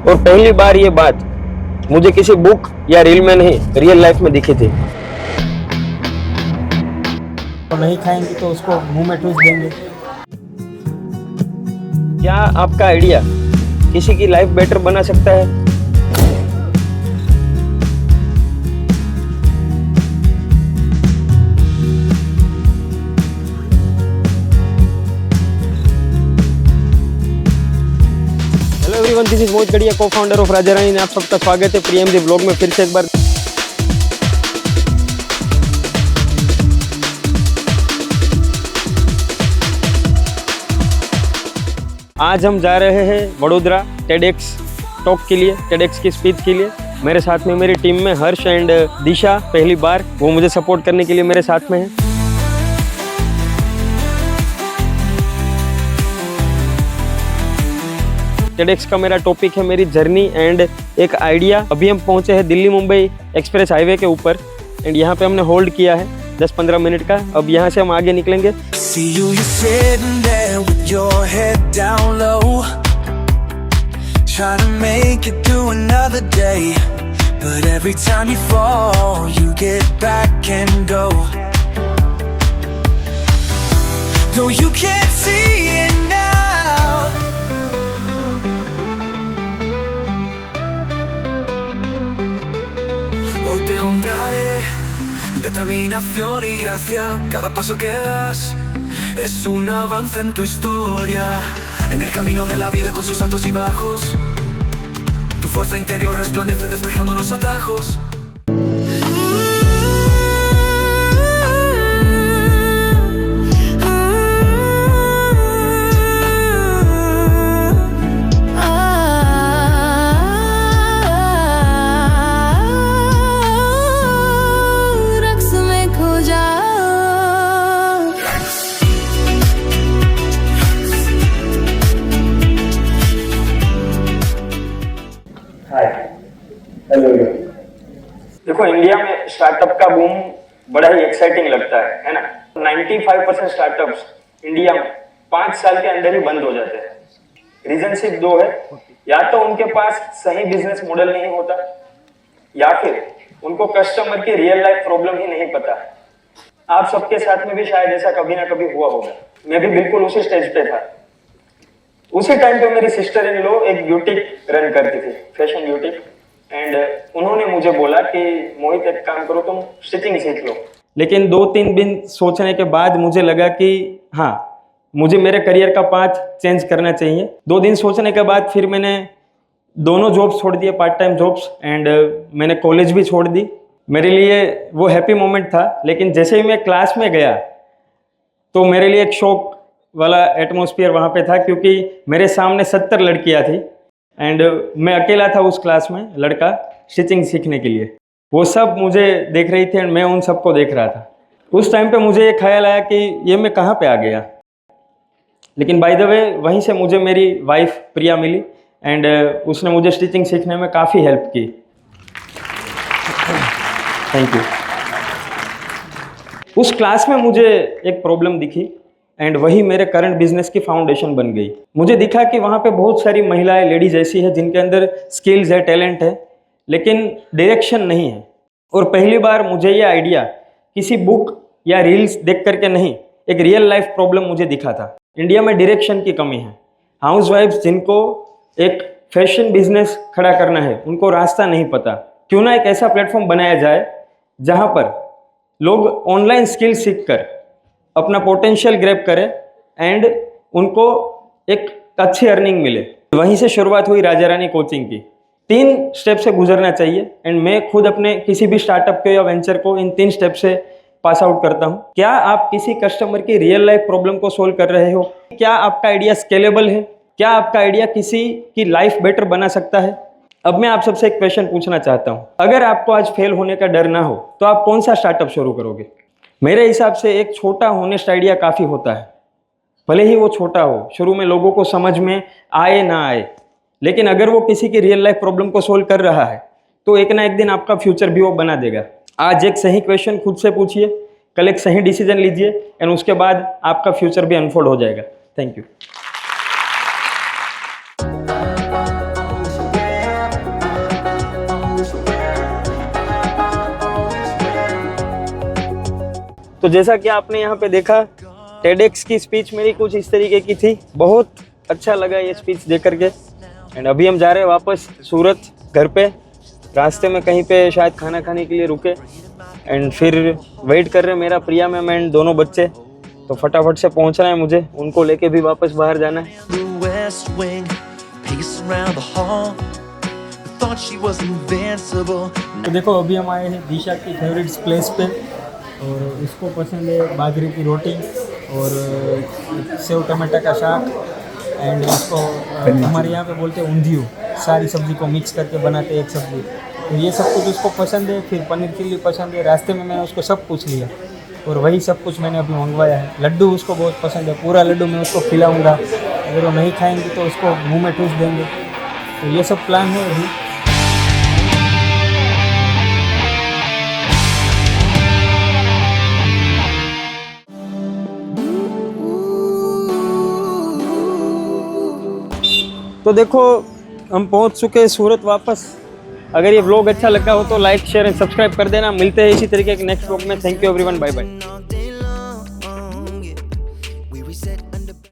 और पहली बार ये बात मुझे किसी बुक या रील में नहीं, रियल लाइफ में दिखी थी। तो नहीं खाएंगे तो उसको मुंह में ठूस देंगे। क्या आपका आइडिया किसी की लाइफ बेटर बना सकता है? हेलो एवरीवन, दिस इज मोहित गढ़िया, को फाउंडर ऑफ राजा रानी। आप सबका स्वागत है प्रीएमजी ब्लॉग में फिर से एक बार। आज हम जा रहे हैं वडोदरा टेडेक्स टॉक के लिए, टेडेक्स की स्पीच के लिए। मेरे साथ में मेरी टीम में हर्ष एंड दिशा, पहली बार वो मुझे सपोर्ट करने के लिए मेरे साथ में है। टेडेक्स का मेरा टॉपिक है मेरी जर्नी एंड एक आइडिया। अभी हम पहुंचे हैं दिल्ली मुंबई एक्सप्रेस हाईवे के ऊपर एंड यहाँ पे हमने होल्ड किया है 10-15 मिनट का। अब यहाँ से हम आगे निकलेंगे। See you, you're sitting there with your head down low, trying to make it through another day, but every time you fall, you get back and go. Though you can't see it now, hoy te honraré, determinación y gracia. Cada paso que das es un avance en tu historia, en el camino de la vida con sus altos y bajos. Tu fuerza interior resplandece despejando los atajos. देखो, India में startup का boom बड़ा ही exciting लगता है ना। 95% startups India में 5 साल के अंदर ही बंद हो जाते हैं। रीजन सिर्फ 2 है, या तो उनके पास सही बिजनेस मॉडल नहीं होता, या फिर उनको कस्टमर की रियल लाइफ प्रॉब्लम ही नहीं पता। आप सबके साथ में भी शायद ऐसा कभी ना कभी हुआ होगा। मैं भी बिल्कुल उसी स्टेज पे था। उसी टाइम पे मेरी सिस्टर इन लॉ एक ब्यूटिक रन करती थी, फैशन ब्यूटिक, एंड उन्होंने मुझे बोला कि मोहित एक काम करो, तुम स्टिचिंग सीख लो। लेकिन 2-3 दिन सोचने के बाद मुझे लगा कि हाँ, मुझे मेरे करियर का पाथ चेंज करना चाहिए। 2 दिन सोचने के बाद फिर मैंने दोनों जॉब्स छोड़ दिए, पार्ट टाइम जॉब्स, एंड मैंने कॉलेज भी छोड़ दी। मेरे लिए वो हैप्पी मोमेंट था। लेकिन जैसे ही मैं क्लास में गया तो मेरे लिए एक शौक वाला एटमॉस्फेयर वहाँ पे था, क्योंकि मेरे सामने 70 लड़कियाँ थी एंड मैं अकेला था उस क्लास में, लड़का, स्टिचिंग सीखने के लिए। वो सब मुझे देख रही थी एंड मैं उन सबको देख रहा था। उस टाइम पे मुझे ये ख्याल आया कि ये मैं कहाँ पे आ गया। लेकिन बाय द वे वहीं से मुझे मेरी वाइफ प्रिया मिली एंड उसने मुझे स्टिचिंग सीखने में काफ़ी हेल्प की। Thank you. उस क्लास में मुझे एक प्रॉब्लम दिखी एंड वही मेरे करंट बिजनेस की फाउंडेशन बन गई। मुझे दिखा कि वहाँ पे बहुत सारी महिलाएं, लेडीज ऐसी है जिनके अंदर स्किल्स है, टैलेंट है, लेकिन डायरेक्शन नहीं है। और पहली बार मुझे ये आइडिया किसी बुक या रील्स देख करके नहीं, एक रियल लाइफ प्रॉब्लम मुझे दिखा था। इंडिया में डायरेक्शन की कमी है। हाउसवाइफ्स जिनको एक फैशन बिजनेस खड़ा करना है, उनको रास्ता नहीं पता। क्यों ना एक ऐसा प्लेटफॉर्म बनाया जाए जहाँ पर लोग ऑनलाइन स्किल सीख कर अपना पोटेंशियल ग्रैब करें एंड उनको एक अच्छी अर्निंग मिले। वहीं से शुरुआत हुई राजा रानी कोचिंग की। 3 स्टेप से गुजरना चाहिए एंड मैं खुद अपने किसी भी स्टार्टअप को या वेंचर को इन 3 स्टेप से पास आउट करता हूं। क्या आप किसी कस्टमर की रियल लाइफ प्रॉब्लम को सोल्व कर रहे हो? क्या आपका आइडिया स्केलेबल है? क्या आपका आइडिया किसी की लाइफ बेटर बना सकता है? अब मैं आप सबसे एक क्वेश्चन पूछना चाहता हूँ। अगर आपको आज फेल होने का डर ना हो तो आप कौन सा स्टार्टअप शुरू करोगे? मेरे हिसाब से एक छोटा होनेस्ट आइडिया काफ़ी होता है। भले ही वो छोटा हो, शुरू में लोगों को समझ में आए ना आए, लेकिन अगर वो किसी की रियल लाइफ प्रॉब्लम को सोल्व कर रहा है तो एक ना एक दिन आपका फ्यूचर भी वो बना देगा। आज एक सही क्वेश्चन खुद से पूछिए, कल एक सही डिसीजन लीजिए एंड उसके बाद आपका फ्यूचर भी अनफोल्ड हो जाएगा। Thank you. तो जैसा कि आपने यहाँ पे देखा, टेडेक्स की स्पीच मेरी कुछ इस तरीके की थी। बहुत अच्छा लगा ये स्पीच दे करके। एंड अभी हम जा रहे हैं वापस सूरत घर पे। रास्ते में कहीं पे शायद खाना खाने के लिए रुके एंड फिर वेट कर रहे हैं मेरा प्रिया मैम एंड दोनों बच्चे। तो फटाफट से पहुंचना है मुझे, उनको लेके भी वापस बाहर जाना है। The West Wing, pacing around the hall. Thought she was invincible. तो देखो अभी हम आए हैं दिशा की फेवरेट प्लेस पे, और उसको पसंद है बाजरे की रोटी और सेव टमाटर का साग एंड इसको हमारे यहाँ पे बोलते हैं ऊंधियो। सारी सब्जी को मिक्स करके बनाते हैं एक सब्जी। तो ये सब कुछ उसको पसंद है। फिर पनीर चिल्ली पसंद है। रास्ते में मैंने उसको सब पूछ लिया और वही सब कुछ मैंने अभी मंगवाया है। लड्डू उसको बहुत पसंद है, पूरा लड्डू मैं उसको खिलाऊंगा। अगर वो नहीं खाएंगे तो उसको मुंह में ठूस देंगे। तो ये सब प्लान है अभी। तो देखो हम पहुंच चुके हैं सूरत वापस। अगर ये व्लॉग अच्छा लगा हो तो लाइक शेयर एंड सब्सक्राइब कर देना। मिलते हैं इसी तरीके के नेक्स्ट व्लॉग में। Thank you everyone, bye bye.